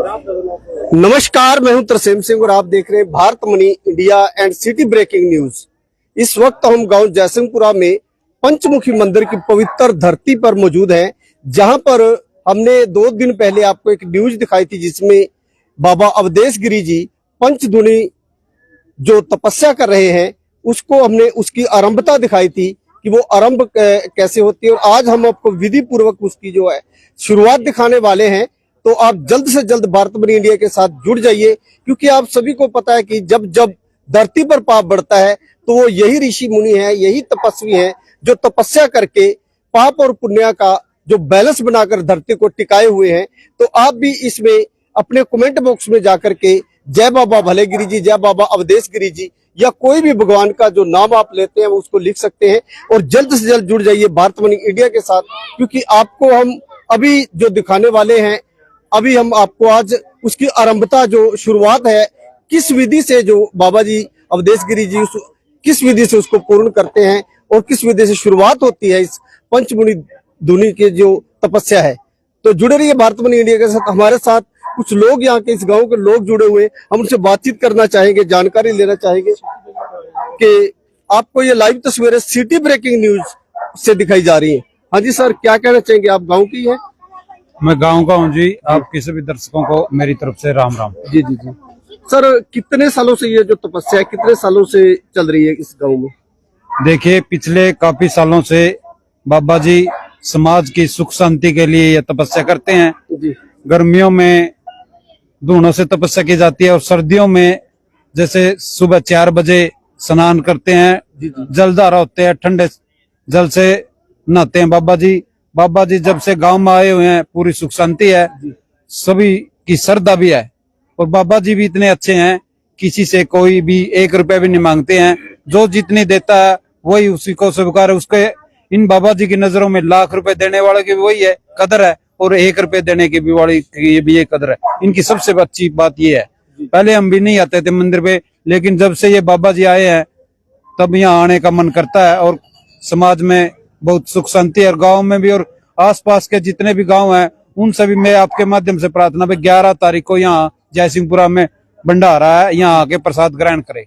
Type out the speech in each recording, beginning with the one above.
नमस्कार, मैं हूं तरसेम सिंह और आप देख रहे हैं Bharat money India and city breaking news. इस वक्त हम गांव जयसिंहपुरा में पंचमुखी मंदिर की पवित्र धरती पर मौजूद हैं, जहां पर हमने 2 दिन पहले आपको एक न्यूज दिखाई थी जिसमें बाबा अवधेश गिरी जी पंचधुनी जो तपस्या कर रहे हैं उसको हमने उसकी आरंभता दिखाई थी कि वो आरंभ कैसे होती है। और आज हम आपको विधि पूर्वक उसकी जो है शुरुआत दिखाने वाले हैं। तो आप जल्द से जल्द भारत मनी इंडिया के साथ जुड़ जाइए, क्योंकि आप सभी को पता है कि जब जब धरती पर पाप बढ़ता है तो वो यही ऋषि मुनि है, यही तपस्वी हैं जो तपस्या करके पाप और पुण्य का जो बैलेंस बनाकर धरती को टिकाए हुए हैं। तो आप भी इसमें अपने कमेंट बॉक्स में जाकर के जय बाबा भलेगिरी जी, जय बाबा अवधेश गिरी जी या कोई भी भगवान का जो नाम आप लेते हैं वो उसको लिख सकते हैं और जल्द से जल्द जुड़ जाइए भारत मनी इंडिया के साथ, क्योंकि आपको हम अभी जो दिखाने वाले हैं, अभी हम आपको आज उसकी आरंभता जो शुरुआत है, किस विधि से जो बाबा जी अवधेश गिरी जी किस विधि से उसको पूर्ण करते हैं और किस विधि से शुरुआत होती है इस पंचमुनि धुनी की जो तपस्या है। तो जुड़े रहिए भारत मनी इंडिया के साथ। हमारे साथ कुछ लोग यहाँ के इस गांव के लोग जुड़े हुए, हम उनसे बातचीत करना चाहेंगे, जानकारी लेना चाहेंगे कि आपको ये लाइव तस्वीरें सिटी ब्रेकिंग न्यूज से दिखाई जा रही है। हाँ जी सर, क्या कहना चाहेंगे? आप गांव की हैं? मैं गांव का हूँ जी। आपके सभी दर्शकों को मेरी तरफ से राम राम। जी जी जी सर, कितने सालों से ये जो तपस्या है कितने सालों से चल रही है इस गांव में? देखिए, पिछले काफी सालों से बाबा जी समाज की सुख शांति के लिए ये तपस्या करते हैं जी। गर्मियों में धूनों से तपस्या की जाती है और सर्दियों में जैसे सुबह 4 बजे स्नान करते हैं, जलधारा होते हैं, ठंडे जल से नहाते हैं बाबा जी। बाबा जी जब से गांव में आए हुए हैं पूरी सुख शांति है, सभी की श्रद्धा भी है और बाबा जी भी इतने अच्छे हैं, किसी से कोई भी 1 रुपया भी नहीं मांगते हैं। जो जितनी देता है वही उसी को स्वीकार है। उसके इन बाबा जी की नजरों में लाख रुपए देने वाले की वही है कदर है और 1 रुपये देने की भी वाली की भी ये कदर है। इनकी सबसे अच्छी बात ये है, पहले हम भी नहीं आते थे मंदिर पे, लेकिन जब से ये बाबा जी आए हैं तब यहाँ आने का मन करता है और समाज में बहुत सुख शांति है। और गांव में भी और आसपास के जितने भी गांव हैं उन सभी में आपके माध्यम से प्रार्थना है 11 तारीख को यहाँ जयसिंहपुरा में भंडारा है, यहाँ आके प्रसाद ग्रहण करें।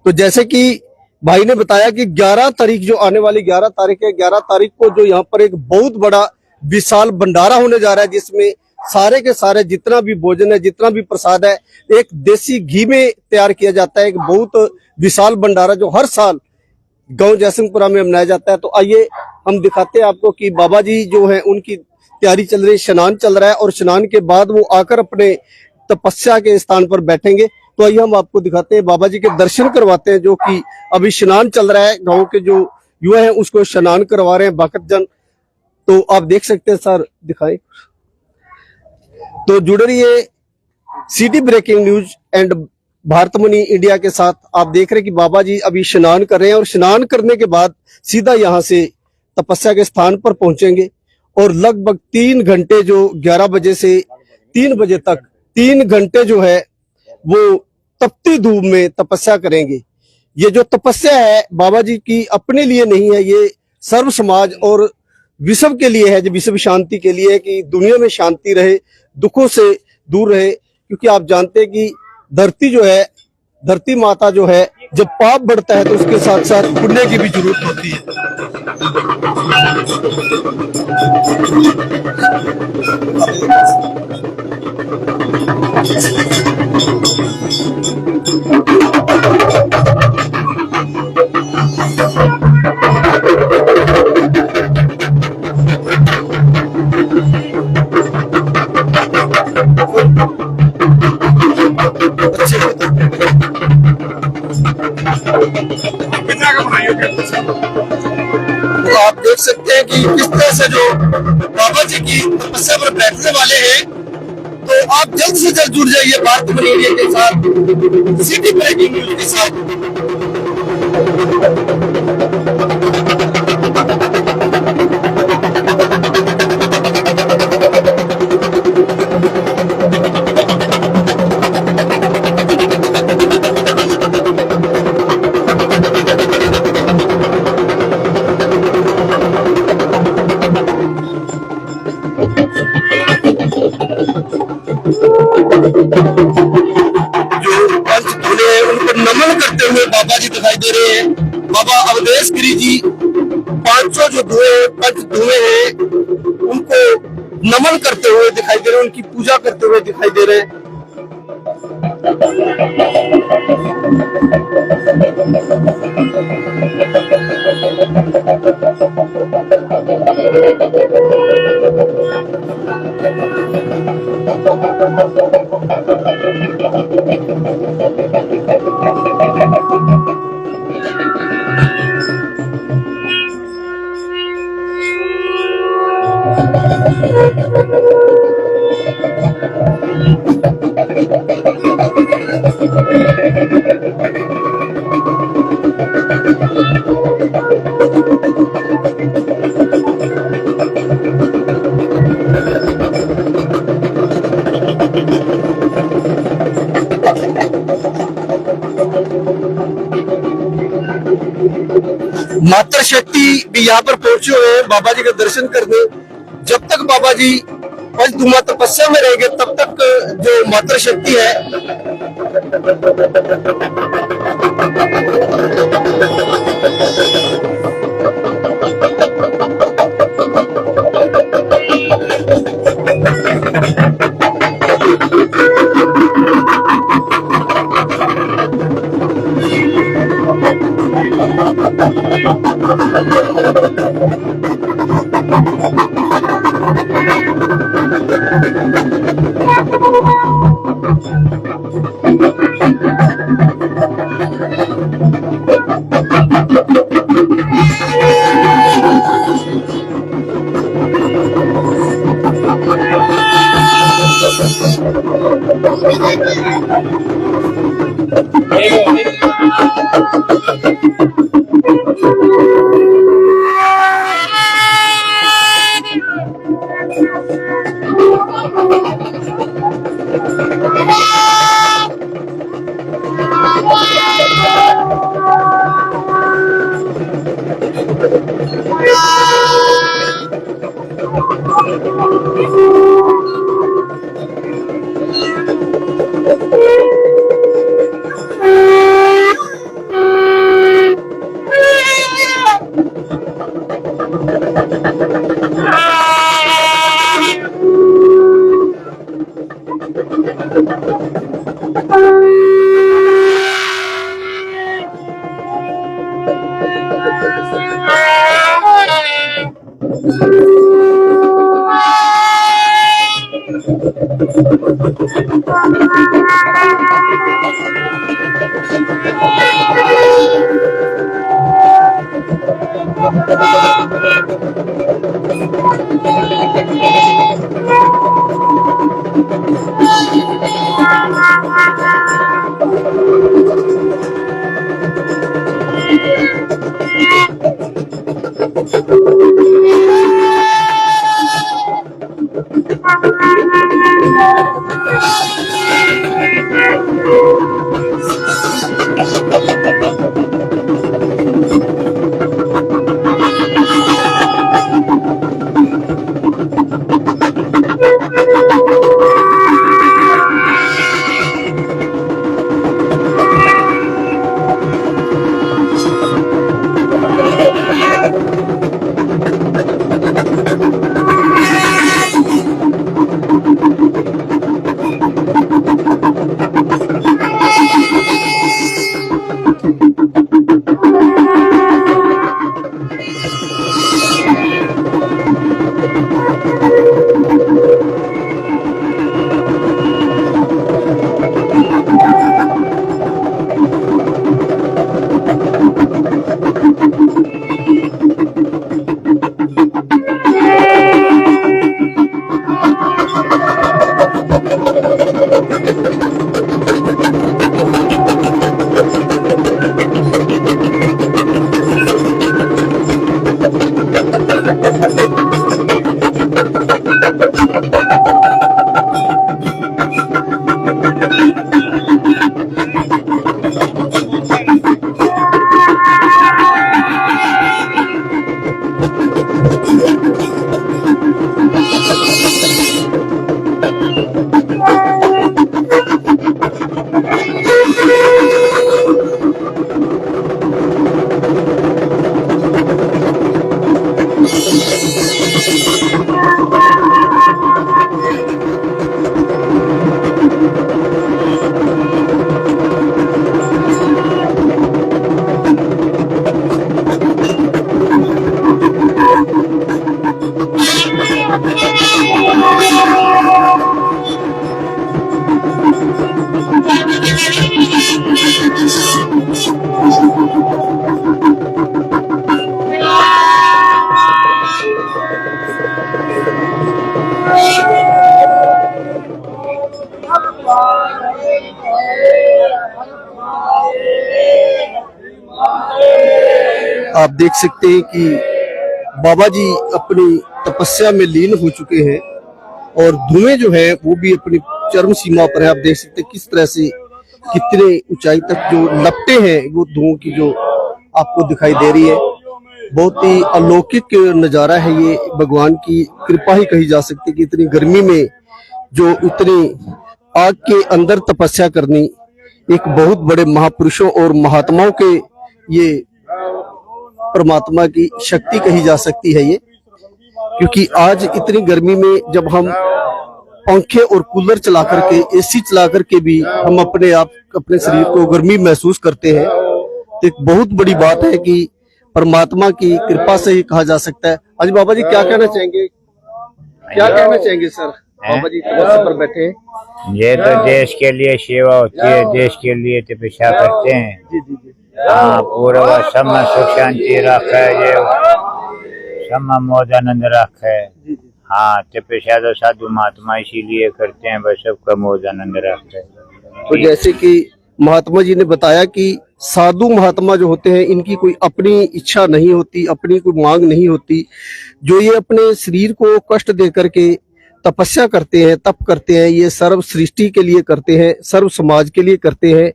तो जैसे कि भाई ने बताया कि 11 तारीख जो आने वाली 11 तारीख है, 11 तारीख को जो यहाँ पर एक बहुत बड़ा विशाल भंडारा होने जा रहा है, जिसमें सारे के सारे जितना भी भोजन है, जितना भी प्रसाद है, एक देसी घी में तैयार किया जाता है। एक बहुत विशाल भंडारा जो हर साल गांव जयसिंहपुरा में मनाया जाता है। तो आइए हम दिखाते हैं आपको कि बाबा जी जो है उनकी तैयारी चल रही है, स्नान चल रहा है और स्नान के बाद वो आकर अपने तपस्या के स्थान पर बैठेंगे। तो आइए हम आपको दिखाते हैं, बाबा जी के दर्शन करवाते हैं, जो कि अभी स्नान चल रहा है। गांव के जो युवा हैं उसको स्नान करवा रहे हैं भक्त जन। तो आप देख सकते हैं सर, दिखाएं। तो जुड़ रहिए city breaking news and Bharat money India के साथ। आप देख रहे हैं कि बाबा जी अभी स्नान कर रहे हैं और स्नान करने के बाद सीधा यहाँ से तपस्या के स्थान पर पहुंचेंगे और लगभग 3 घंटे जो 11 बजे से 3 बजे तक 3 घंटे जो है वो तपती धूप में तपस्या करेंगे। ये जो तपस्या है बाबा जी की अपने लिए नहीं है, ये सर्व समाज और विश्व के लिए है, जो विश्व शांति के लिए है कि दुनिया में शांति रहे, दुखों से दूर रहे। क्योंकि आप जानते हैं कि धरती जो है, धरती माता जो है, जब पाप बढ़ता है तो उसके साथ साथ पुण्य की भी जरूरत होती है। तो आप देख सकते हैं कि किस तरह से जो बाबा जी की तपस्या पर बैठने वाले हैं। तो आप जल्द से जल्द जुड़ जाइए भारत मनी इंडिया के साथ, सिटी ब्रेकिंग न्यूज के साथ। जो पंच धुले हैं उनको नमन करते हुए बाबा जी दिखाई दे रहे हैं। बाबा अवधेश गिरी जी 500 जो धुएं पंच धुएं हैं उनको नमन करते हुए दिखाई दे रहे हैं, उनकी पूजा करते हुए दिखाई दे रहे हैं। मातृ शक्ति भी यहाँ पर पहुंचे हुए हैं बाबा जी के दर्शन करने। जब तक बाबा जी पंचधुमा तपस्या में रहेंगे तब तक जो मातृ शक्ति है आप देख सकते हैं कि बाबा जी अपनी तपस्या में लीन हो चुके हैं और धुएं जो है वो भी अपनी चरम सीमा पर है। आप देख सकते हैं किस तरह से कितने ऊंचाई तक जो लपटे हैं वो धुओं की जो आपको दिखाई दे रही है। बहुत ही अलौकिक नजारा है ये, भगवान की कृपा ही कही जा सकती है कि इतनी गर्मी में जो इतनी आग के अंदर तपस्या करनी एक बहुत बड़े महापुरुषों और महात्माओं के ये परमात्मा की शक्ति कही जा सकती है ये। क्योंकि आज इतनी गर्मी में जब हम पंखे और कूलर चला करके, एसी चला करके भी हम अपने शरीर को गर्मी महसूस करते हैं, तो एक बहुत बड़ी बात है कि परमात्मा की कृपा से ही कहा जा सकता है। आज बाबा जी क्या कहना चाहेंगे, क्या कहना चाहेंगे सर? बाबा जी तपस्या पर बैठे हैं। ये तो देश के लिए सेवा होती है, देश के लिए तपस्या करते हैं। जी जी जी। हाँ, पूरा सब सुख शांति रखा है, ये सब मौज आनंद रखा है। हाँ, तपस्या तो साधु महात्मा इसीलिए करते हैं, बस सबका मौज आनंद रखा है। तो जैसे कि महात्मा जी ने बताया कि साधु महात्मा जो होते हैं इनकी कोई अपनी इच्छा नहीं होती, अपनी कोई मांग नहीं होती। जो ये अपने शरीर को कष्ट दे करके तपस्या करते हैं, तप करते हैं, ये सर्व सृष्टि के लिए करते हैं, सर्व समाज के लिए करते हैं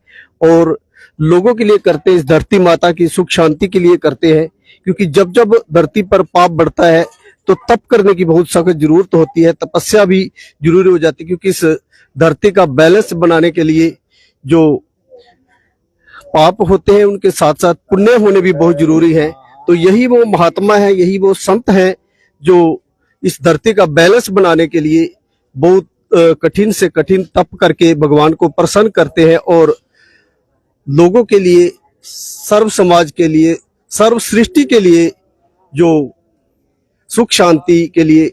और लोगों के लिए करते हैं, इस धरती माता की सुख शांति के लिए करते हैं। क्योंकि जब जब धरती पर पाप बढ़ता है तो तप करने की बहुत सख्त जरूरत होती है, तपस्या भी जरूरी हो जाती है। क्योंकि इस धरती का बैलेंस बनाने के लिए जो पाप होते हैं उनके साथ साथ पुण्य होने भी बहुत जरूरी है। तो यही वो महात्मा है, यही वो संत है जो इस धरती का बैलेंस बनाने के लिए बहुत कठिन से कठिन तप करके भगवान को प्रसन्न करते हैं और लोगों के लिए, सर्व समाज के लिए, सर्व सृष्टि के लिए जो सुख शांति के लिए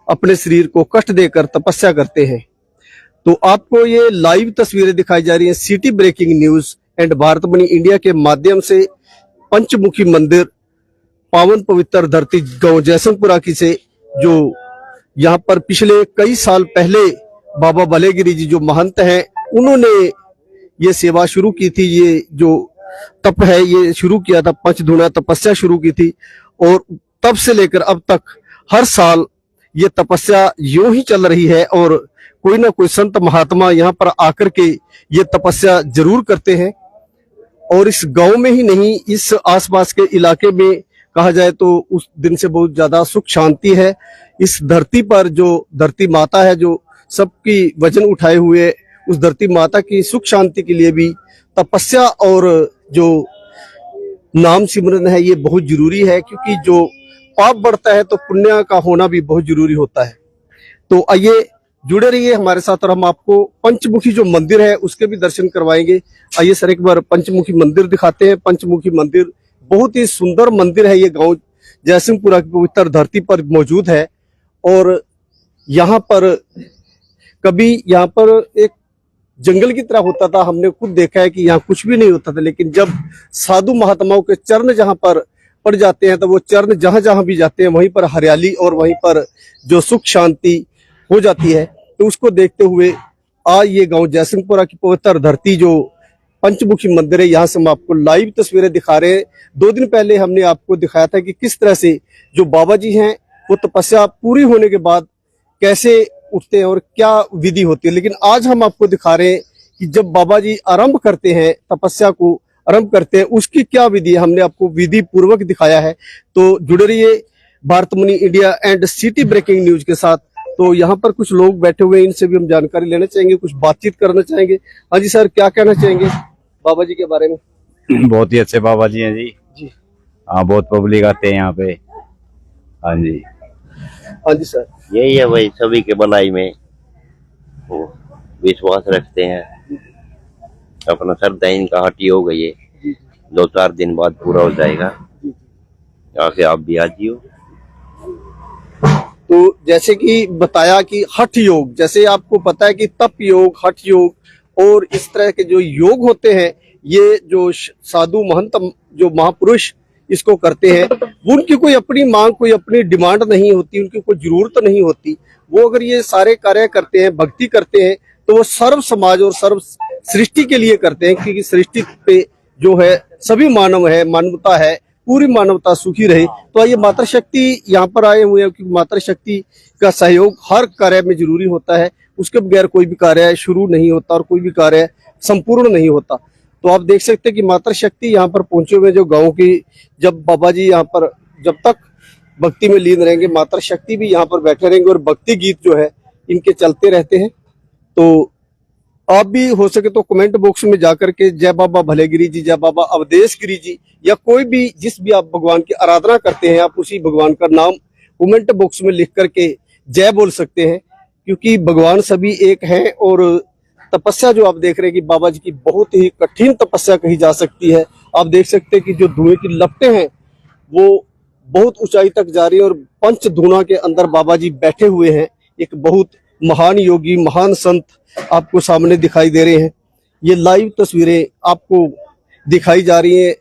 अपने शरीर को कष्ट देकर तपस्या करते हैं। तो आपको ये लाइव तस्वीरें दिखाई जा रही हैं city breaking news and Bharat money India के माध्यम से पंचमुखी मंदिर पावन पवित्र धरती गांव जयसिंहपुरा की से, जो यहाँ पर पिछले कई साल पहले बाबा भलेगिरी जी जो महंत हैं उन्होंने ये सेवा शुरू की थी। ये जो तप है ये शुरू किया था, पंचधूना तपस्या शुरू की थी और तब से लेकर अब तक हर साल ये तपस्या यूं ही चल रही है और कोई ना कोई संत महात्मा यहाँ पर आकर के ये तपस्या जरूर करते हैं। और इस गांव में ही नहीं, इस आसपास के इलाके में कहा जाए तो उस दिन से बहुत ज्यादा सुख शांति है। इस धरती पर जो धरती माता है जो सबकी वजन उठाए हुए, उस धरती माता की सुख शांति के लिए भी तपस्या और जो नाम सिमरन है ये बहुत जरूरी है। क्योंकि जो पाप बढ़ता है तो पुण्य का होना भी बहुत जरूरी होता है। तो आइए जुड़े रहिए हमारे साथ और हम आपको पंचमुखी जो मंदिर है उसके भी दर्शन करवाएंगे। आइए सर एक बार पंचमुखी मंदिर दिखाते हैं। पंचमुखी मंदिर बहुत ही सुंदर मंदिर है, ये गांव जयसिंहपुरा की पवित्र धरती पर मौजूद है। और यहाँ पर कभी यहाँ पर एक जंगल की तरह होता था, हमने खुद देखा है कि यहाँ कुछ भी नहीं होता था। लेकिन जब साधु महात्माओं के चरण जहाँ पर पड़ जाते हैं तो वो चरण जहां जहां भी जाते हैं वहीं पर हरियाली और वहीं पर जो सुख शांति हो जाती है। तो उसको देखते हुए आज ये गांव जयसिंहपुरा की पवित्र धरती जो पंचमुखी मंदिर है, यहाँ से हम आपको लाइव तस्वीरें दिखा रहे हैं। 2 दिन पहले हमने आपको दिखाया था कि किस तरह से जो बाबा जी हैं वो तपस्या पूरी होने के बाद कैसे उठते हैं और क्या विधि होती है। लेकिन आज हम आपको दिखा रहे हैं कि जब बाबा जी आरंभ करते हैं, तपस्या को आरंभ करते हैं, उसकी क्या विधि है, हमने आपको विधि पूर्वक दिखाया है। तो जुड़े रहिए Bharat money India and city breaking news के साथ। तो यहाँ पर कुछ लोग बैठे हुए हैं, इनसे भी हम जानकारी लेना चाहेंगे, कुछ बातचीत करना चाहेंगे। हाँ जी सर, क्या कहना चाहेंगे बाबा जी के बारे में? बहुत ही अच्छे बाबा जी हैं जी। जी हाँ, बहुत पब्लिक आते हैं यहाँ पे। हाँ जी, हाँ जी सर। यही है भाई, सभी के भलाई में वो विश्वास रखते हैं। अपना श्रद्धा इनका हटी हो गई है, 2-4 दिन बाद पूरा हो जाएगा। आके आप भी आ जियो। तो जैसे कि बताया कि हठ योग, जैसे आपको पता है कि तप योग, हठ योग और इस तरह के जो योग होते हैं, ये जो साधु महंत जो महापुरुष इसको करते हैं, वो उनकी कोई अपनी मांग, कोई अपनी डिमांड नहीं होती, उनकी कोई जरूरत नहीं होती। वो अगर ये सारे कार्य करते हैं, भक्ति करते हैं, तो वो सर्व समाज और सर्व सृष्टि के लिए करते हैं, क्योंकि सृष्टि पे जो है सभी मानव है, मानवता है, पूरी मानवता सुखी रहे। तो ये मातृशक्ति यहाँ पर आए हुए हैं, क्योंकि मातृशक्ति का सहयोग हर कार्य में जरूरी होता है। उसके बगैर कोई भी कार्य शुरू नहीं होता और कोई भी कार्य संपूर्ण नहीं होता। तो आप देख सकते हैं कि मातृशक्ति यहाँ पर पहुंचे हुए जो गाँव की, जब बाबा जी यहाँ पर जब तक भक्ति में लीन रहेंगे, मातृशक्ति भी यहाँ पर बैठे रहेंगे और भक्ति गीत जो है इनके चलते रहते हैं। तो आप भी हो सके तो कमेंट बॉक्स में जाकर के जय बाबा भलेगिरी जी, जय बाबा अवधेश गिरी जी, या कोई भी जिस भी आप भगवान की आराधना करते हैं, आप उसी भगवान का नाम कमेंट बॉक्स में लिख करके जय बोल सकते हैं, क्योंकि भगवान सभी एक हैं। और तपस्या जो आप देख रहे हैं कि बाबा जी की बहुत ही कठिन तपस्या कही जा सकती है। आप देख सकते हैं कि जो धुएं की लपटें हैं वो बहुत ऊंचाई तक जा रही है और पंच धुना के अंदर बाबा जी बैठे हुए हैं। एक बहुत महान योगी, महान संत आपको सामने दिखाई दे रहे हैं। ये लाइव तस्वीरें आपको दिखाई जा रही हैं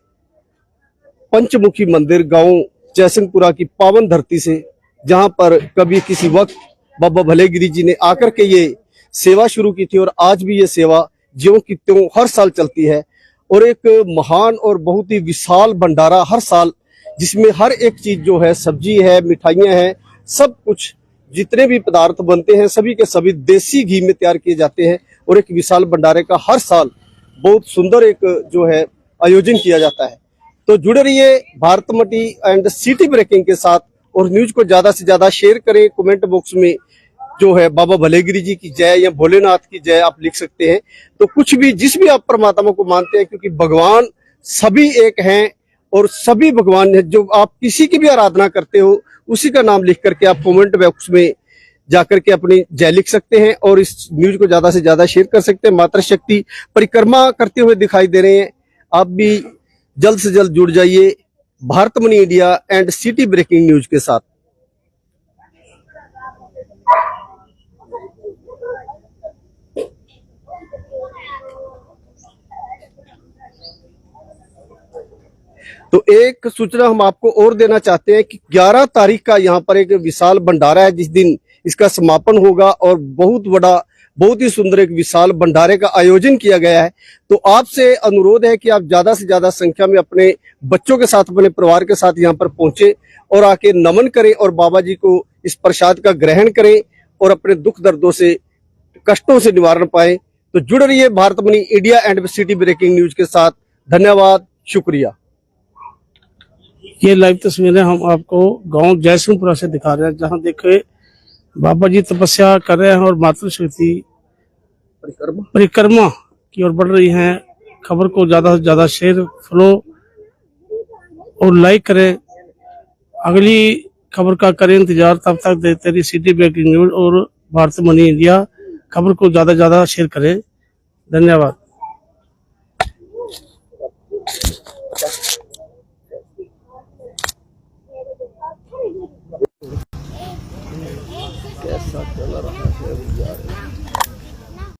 पंचमुखी मंदिर गांव जयसिंहपुरा की पावन धरती से, जहां पर कभी किसी वक्त बाबा भलेगिरी जी ने आकर के ये सेवा शुरू की थी और आज भी ये सेवा ज्यों की त्यों हर साल चलती है। और एक महान और बहुत ही विशाल भंडारा हर साल, जिसमें हर एक चीज जो है, सब्जी है, मिठाइयां हैं, सब कुछ जितने भी पदार्थ बनते हैं सभी के सभी देसी घी में तैयार किए जाते हैं। और एक विशाल भंडारे का हर साल बहुत सुंदर एक जो है आयोजन किया जाता है। तो जुड़े रहिए भारतमटी एंड सिटी ब्रेकिंग के साथ और न्यूज को ज्यादा से ज्यादा शेयर करें। कमेंट बॉक्स में जो है बाबा भलेगिरी जी की जय या भोलेनाथ की जय आप लिख सकते हैं। तो कुछ भी जिस भी आप परमात्मा को मानते हैं, क्योंकि भगवान सभी एक हैं और सभी भगवान है, जो आप किसी की भी आराधना करते हो उसी का नाम लिख करके आप कमेंट बॉक्स में जाकर के अपनी जय लिख सकते हैं और इस न्यूज को ज्यादा से ज्यादा शेयर कर सकते हैं। मातृशक्ति परिक्रमा करते हुए दिखाई दे रहे हैं। आप भी जल्द से जल्द जुड़ जाइए Bharatmani India and city breaking news के साथ। तो एक सूचना हम आपको और देना चाहते हैं कि 11 तारीख का यहाँ पर एक विशाल भंडारा है, जिस दिन इसका समापन होगा और बहुत बड़ा, बहुत ही सुंदर एक विशाल भंडारे का आयोजन किया गया है। तो आपसे अनुरोध है कि आप ज्यादा से ज्यादा संख्या में अपने बच्चों के साथ, अपने परिवार के साथ यहाँ पर पहुंचे और आके नमन करें और बाबा जी को इस प्रसाद का ग्रहण करें और अपने दुख दर्दों से, कष्टों से निवारण पाए। तो जुड़ रहिए Bharatmani India and city breaking news के साथ। धन्यवाद, शुक्रिया। ये लाइव तस्वीरें हम आपको गांव जयसिंहपुरा से दिखा रहे हैं, जहां देखे बाबा जी तपस्या कर रहे हैं और मातृशक्ति परिक्रमा की ओर बढ़ रही हैं। खबर को ज्यादा से ज्यादा शेयर, फॉलो और लाइक करें। अगली खबर का करें इंतजार। तब तक देते रहिए सिटी ब्रेकिंग न्यूज और भारतमनी इंडिया। खबर को ज्यादा से ज्यादा शेयर करें। धन्यवाद। कैसा चल रहा है यार।